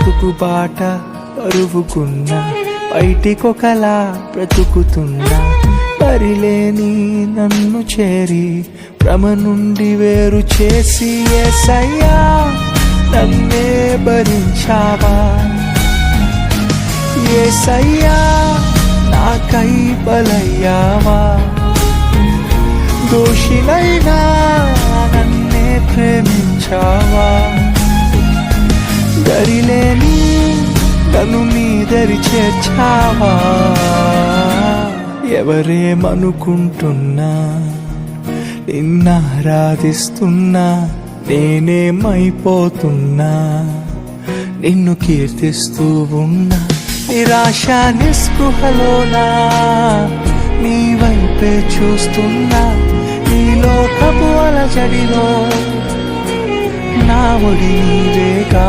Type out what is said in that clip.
బ్రతుకు బాట పరువుకున్నా బయటికొకలా బ్రతుకుతున్నా పరిలేని నన్ను చేరి భ్రమ నుండి వేరు చేసి యేసయ్యా నన్నే భరించావా యేసయ్యా నాకై బలయ్యావా దోషినైనా నన్నే ప్రేమించావా దరిలేని నన్ను నీ దరి చేర్చావా ఎవరేమనుకుంటున్నా నిన్నారాధిస్తున్నా నేనేమైపోతున్నా నిన్ను కీర్తిస్తూ ఉన్నా నిరాశ నిస్పృహలోనా నీ వైపే చూస్తున్నా ఈ లోకపు అలజడిలో నా ఒడి నీవేగా